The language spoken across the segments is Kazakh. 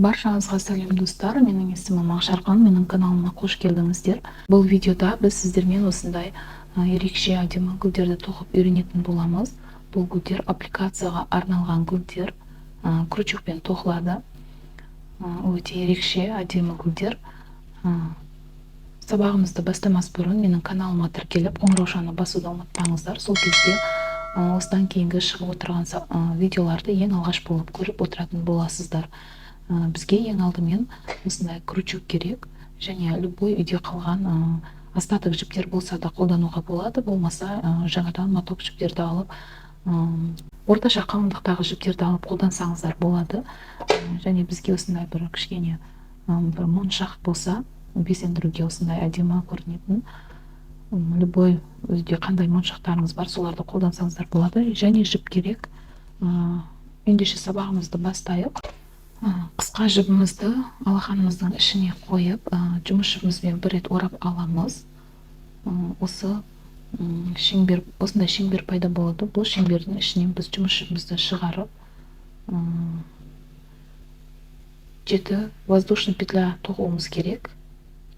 Баршаңызға сәлем достар, менің есімім Ақшарқан, менің каналыма қош келдіңіздер. Бұл видеода біз сіздермен осындай ерекше әдемі гүлдерді тоқып үйренетін боламыз. Бұл гүлдер аппликацияға арналған гүлдер, крючокпен тоқылады. Өте ерекше әдемі гүлдер. Сабағымызды бастамас бұрын менің каналыма тіркеліп, қоңыраушаны басуды ұмытпаңыздар. Сол кезде осыдан кейінгі шығып отырған видеоларды ең алғаш болып көріп отыратын боласыздар. Бізге ең алдымен осындай крючок керек, және любой үйде қалған остаток жіптер болса да қолдануға болады, болмаса жаңадан моток жіптерді алып, орташа қалыңдықтағы жіптерді алып қолдансаңыздар болады. Және бізге осындай бір кішкене бір моншақ болса, безендіруге осындай әдемі көрінетін любой өзде қандай моншақтарыңыз бар, соларды қолдансаңыздар болады. Және жіп керек. Ендеше сабағымызды бастайық. Қысқа жібімізді алақанымыздың ішіне қойып, жұмыс жібімізбен бір рет орап аламыз. Осындай шеңбер пайда болады. Бұл шеңбердің ішінен біз жұмыс жібімізді шығарып, 7 воздушный петля тоқуымыз керек.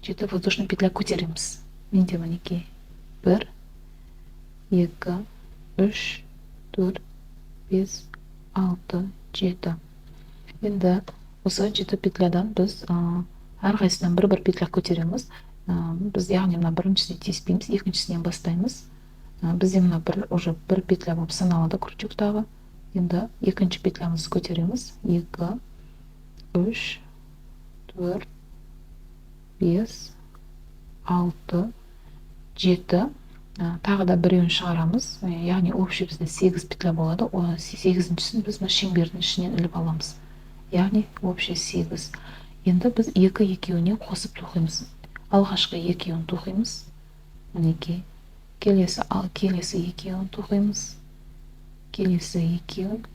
7 воздушный петля көтереміз. Менде мінекей 1, 2, 3, 4, 5, 6, 7. Енді осы 7 петлядан біз әрқайсынан бір петля көтереміз. Біз яғни мына біріншісіне тиіспейміз, екіншісінен бастаймыз. Бізде мына бір петля болып саналады крючоктағы. Енді екінші петлямызды көтереміз. 2, 3, 4, 5, 6, 7. Тағы да біреуін шығарамыз. Яғни общий бізде 8 петля болады. 8-шісін біз шеңбердің ішінен іліп аламыз. Яғни общий 8. Енді біз екеуіне қосып тоқимыз. Алғашқы екеуін тоқимыз. Мінекей. Келесі екеуін тоқимыз. Келесі екеуін.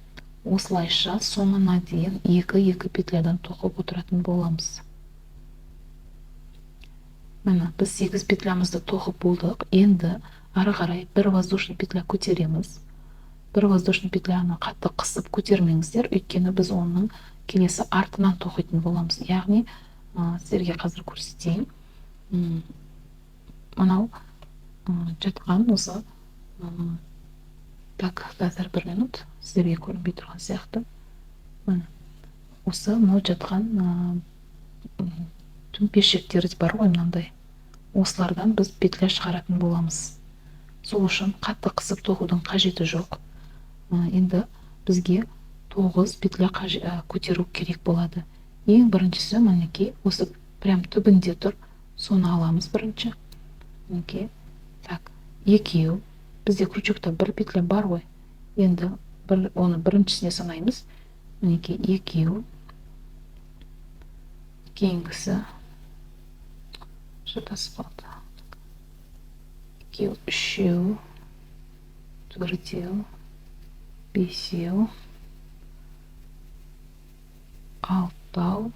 Осылайша соңына дейін 2 петлядан тоқып отыратын боламыз. Міне, біз 8 петлямызды тоқып болдық. Енді ары қарай бір воздушный петля көтереміз. Бір воздушный петляны қатты қысып көтермеңіздер, өйткені біз оның келесі артынан тоқитын боламыз. Яғни сіздерге қазір көрсетейін. Мынау жатқан осы. Так, қазір 1 минут сіздерге көрінбей тұрған сияқты. Осы мынау жатқан төмпешектер бар ғой, мынандай. Осылардан біз петля шығаратын боламыз. Сол үшін қатты қысып тоқудың қажеті жоқ. Енді бізге 9 петля көтеру керек болады. Ең біріншісі мінекей осы прям түбінде тұр. Соны аламыз бірінші. Мінекей. Так, екеу. Бізде крючокта 1 петля бар ғой. Енді оны біріншісіне санаймыз. Мінекей екеу. Кейінгісі шатасып қалды. Екеу, үшеу, төртеу, бесеу, алтау,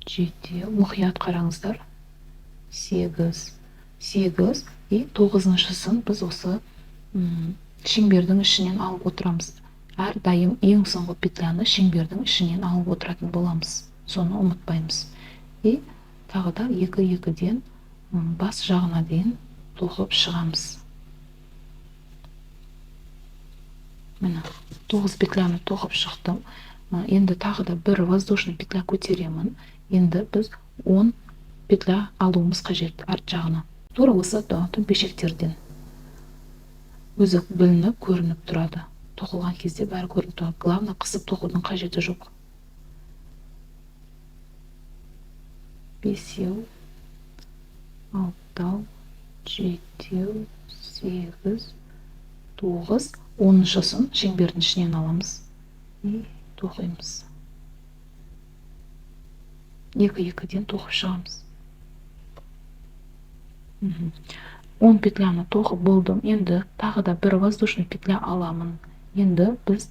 жетеу, мұқият қараңыздар. 8 и 9-шысын біз осы шеңбердің ішінен алып отырамыз. Әрдайым ең соңғы петляны шеңбердің ішінен алып отыратын боламыз. Соны ұмытпаймыз. И тағы да 2-2-ден бас жағына дейін тоқып шығамыз. Міне, 9 петляны тоқып шықтым. Енді тағы да бір воздушный петля көтеремін. Енді біз 10 петля алуымыз қажет арт жағына. Тура осы төмпешектерден. Өзі білініп, көрініп тұрады. Тоқылған кезде бәрі көрініп тұрады. Главное, қысып тоқудың қажеті жоқ. 5, 6, 7, 8, 9, 10-шысын шеңбердің ішінен аламыз и тоқимыз. 2-2-ден тоқып шығамыз. 10 петляны тоқып болдым. Енді тағы да бір воздушный петля аламын. Енді біз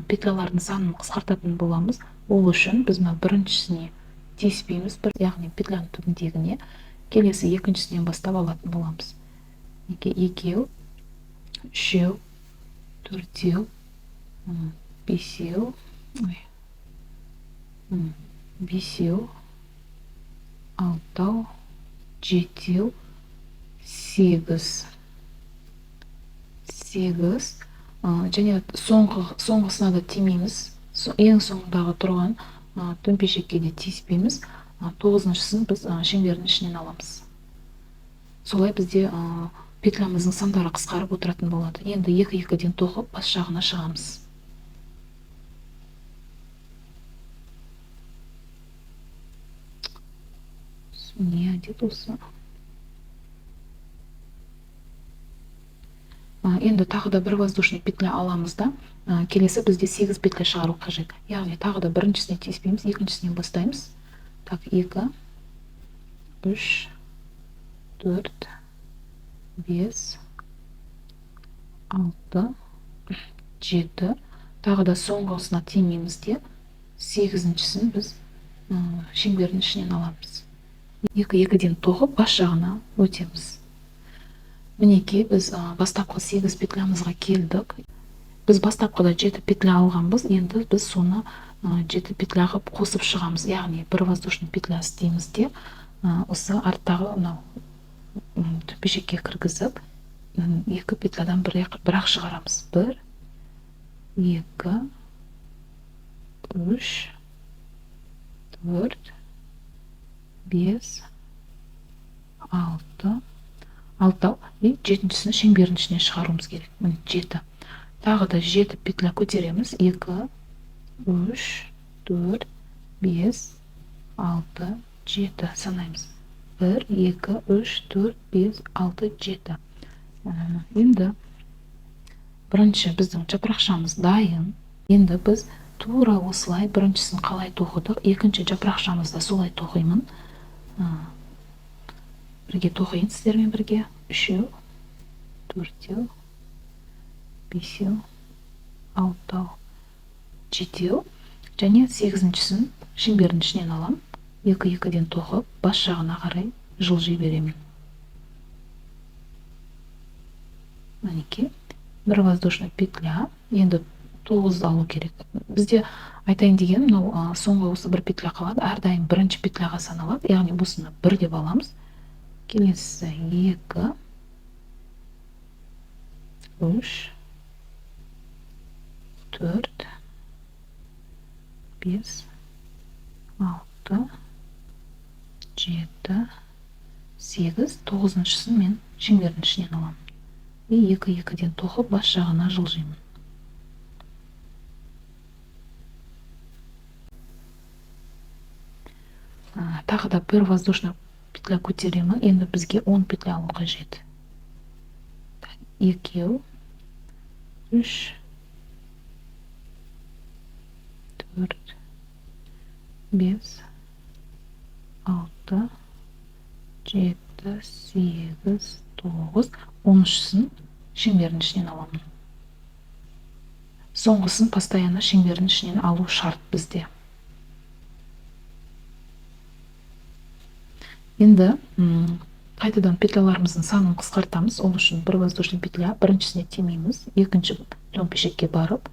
петлялардың санын қысқартатын боламыз. Ол үшін біз біріншісіне тиіспейміз, яғни петляның түбіндегіне. Келесі екіншісінен бастап алатын боламыз. Екеу, үшеу, төртеу, бесеу, бесеу, алтау, жетеу, сегіз. Және соңғысына да тимейміз. Ең соңындағы тұрған төмпешекке де тиіспейміз. 9-шысын біз шеңбердің ішінен аламыз. Солай бізде петлямыздың сандары қысқарып отыратын болады. Енді екі-екіден тоқып бас жағына шығамыз. Не әдет осы? Енді тағы да бір воздушный петля аламыз да, келесі бізде 8 петля шығару қажет. Яғни тағы да біріншісіне тиіспейміз, екіншісінен бастаймыз. Так, 2, 3, 4, 5, 6, 7. Тағы да соңғысына тимейміз де, 8-шісін біз шеңбердің ішінен аламыз. Екі-екіден тоғып бас жағына өтеміз. Мінеке, біз бастапқы 8 петлямызға келдік. Біз бастапқыда 7 петля алғанбыз, енді біз соны 7 петля қып қосып шығамыз. Яғни бір воздушный петля істейміз де, осы арттағы төмпешекке кіргізіп, 2 петлядан бір-ақ шығарамыз. 1, 2, 3, 4, 5, 6, алтау, и 7-шісін шеңбердің ішіне шығаруымыз керек. Міне 7. Тағы да 7 петля көтереміз. 2, 3, 4, 5, 6, 7 санаймыз. 1, 2, 3, 4, 5, 6, 7. Енді бірінші біздің жапырақшамыз дайын. Енді біз тура осылай біріншісін қалай тоқыдық, екінші жапырақшамызда солай тоқимын. Бірге тоқиын сіздермен бірге. 3, 4, 5, 6, 7. Және 8-шісін шеңбердің ішінен алам. 2-2-ден тоқып, бас жағына қарай жылжи беремін. Мінеке, бір воздушный петля. Енді 9 алу керек. Бізде айтайын деген, соңғы осы бір петля қалады. Әрдайым бірінші петляға саналады. Яғни бұсыны 1 деп аламыз. Келесі 2, 3, 4, 5, 6, 7, 8, 9-шысын мен шеңбердің ішінен аламын. И 2-2-ден тоқып бас жағына жылжимын. Тағы да бір воздушный петля көтеремін. Енді бізге 10 петля алу қажет. 2, 3, 4, 5, 6, 7, 8, 9, 10-шысын шеңбердің ішінен аламын. Соңғысын постоянно шеңбердің ішінен алу шарт бізде. Енді қайтадан петляларымыздың санын қысқартамыз. Ол үшін бір воздушный петля, біріншісіне тимейміз, екінші төмпешекке барып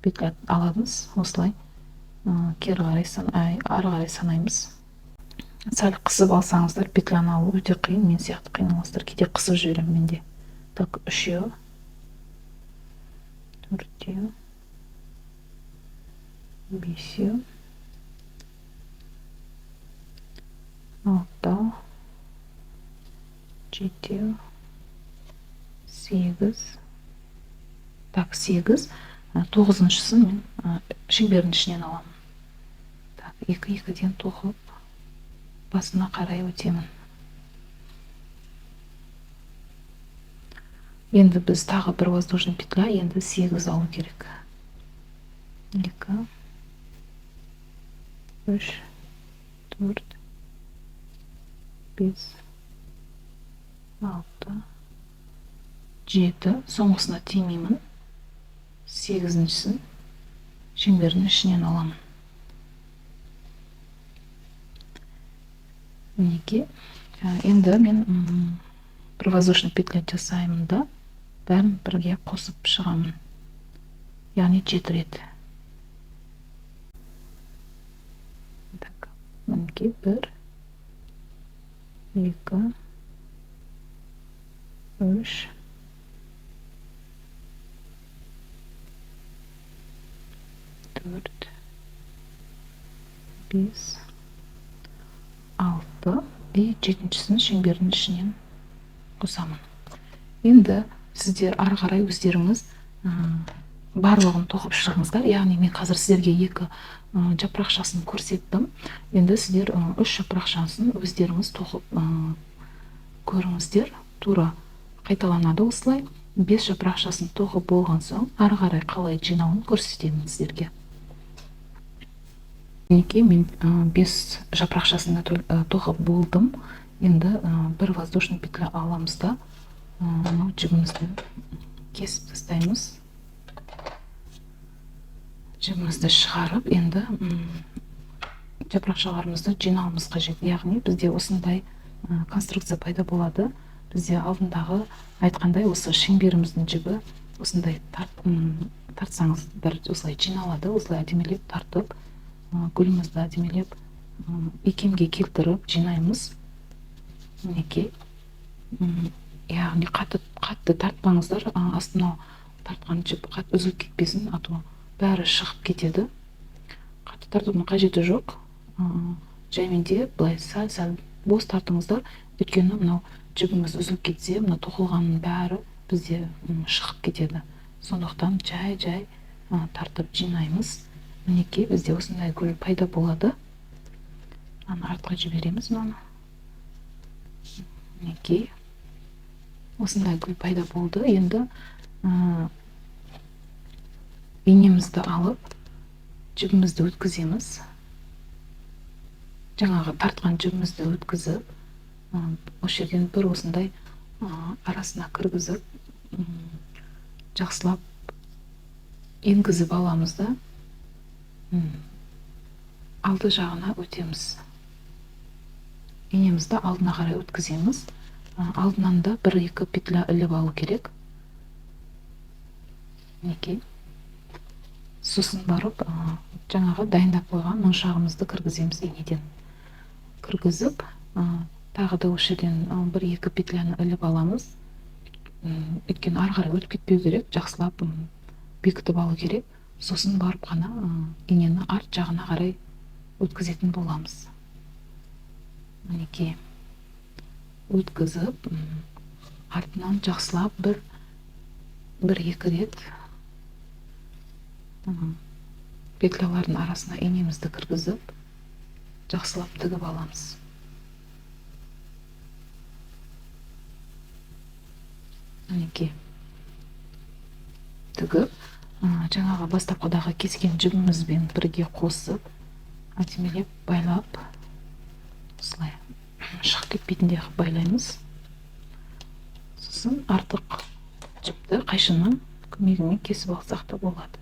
петля аламыз. Осылай ары қарай санаймыз. Сәл қысып алсаңыздар, петляны алу өте қиын, мен сияқты қиналасыздар. Кейде қысып жіберемін менде. Так, 3, 4, 5, 6, 7, 8. Так, 8. 9-шысын мен шеңбердің ішінен аламын. Так, 2-2-ден тоқып, басына қарай өтемін. Енді біз тағы бір воздушный петля, енді 8 алу керек. 2, 3, 4, 5, 6, 7. Соңғысына тимеймін. 8-шісін шеңбердің ішінен аламын. Мінеке, енді мен бір воздушный петля жасаймын да, бәрін бірге қосып шығамын. Яғни 7 рет. мінекей 1 2 3 4 5 6 и жетіншісін шеңбердің ішінен қосамын. Енді сіздер ары қарай өздеріңіз барлығын тоқып шығыңыздар. Яғни мен қазір сіздерге 2 жапырақшасын көрсеттім. Енді сіздер 3 жапырақшасын өздеріңіз тоқып көріңіздер. Тура қайталанады осылай. 5 жапырақшасын тоқып болған соң ары қарай қалай жинауын көрсетемін сіздерге. Мінекей мен 5 жапырақшасында тоқып болдым. Енді бір воздушный петля аламыз да жібімізді кесіп тастаймыз. Жібімізді шығарып, енді жапырақшаларымызды жинауымыз қажет. Яғни бізде осындай конструкция пайда болады. Бізде алдындағы айтқандай осы шеңберіміздің жібі осындай тартсаңыздар осылай жиналады. Осылай әдемелеп тартып, гүлімізді әдемелеп икемге келтіріп жинаймыз. Мінекей. Яғни қатты тартпаңыздар, астына тартқан жіп қатты үзіліп кетпесін, а то бәрі шығып кетеді. Қатты тартудың қажеті жоқ. Жайменде былай сәл бос тартыңыздар. Өйткені мынау жібіміз үзіліп кетсе, мына тоқылғанның бәрі бізде шығып кетеді. Сондықтан жай тартып жинаймыз. Мінекей бізде осындай гүл пайда болады. Артқа жібереміз мынаны. Мінекей осындай гүл пайда болды. Енді инемізді алып, жібімізді өткіземіз. Жаңағы тартқан жібімізді өткізіп, осы жерден бір осындай арасына кіргізіп, жақсылап енгізіп аламыз да, алды жағына өтеміз. Инемізді алдына қарай өткіземіз. Алдынан да 1-2 петля іліп алу керек. Мінекей. Сосын барып, жаңағы дайындап қойған моншағымызды кіргіземіз инеден. Кіргізіп, тағы да осы жерден 1-2 петляны іліп аламыз. Өйткені ары қарай өтіп кетпеу керек, жақсылап бекітіп алу керек. Сосын барып қана инені арт жағына қарай өткізетін боламыз. Мінекей. Өткізіп, артынан жақсылап 1-2 рет петлялардың арасына инемізді кіргізіп, жақсылап тігіп аламыз. Мінекей. Тігіп, жаңағы бастапқыдағы кескен жібімізбен бірге қосып, әдемелеп байлап, осылай шығып кетпейтіндей қылып байлаймыз. Сосын артық жіпті қайшының көмегімен кесіп алсақ та болады.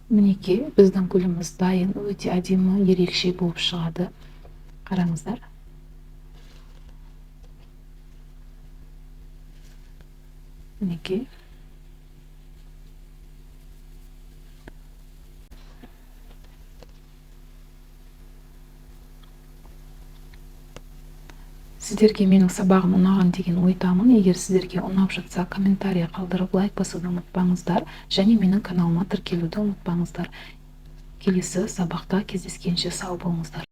Мінекей, біздің гүліміз дайын, өте әдемі, ерекше болып шығады. Қараңыздар. Мінекей. Сіздерге менің сабағым ұнаған деген ойдамын. Егер сіздерге ұнап жатса, комментарий қалдырып, лайк басуды ұмытпаңыздар. Және менің каналыма тіркелуді ұмытпаңыздар. Келесі сабақта кездескенше сау болыңыздар.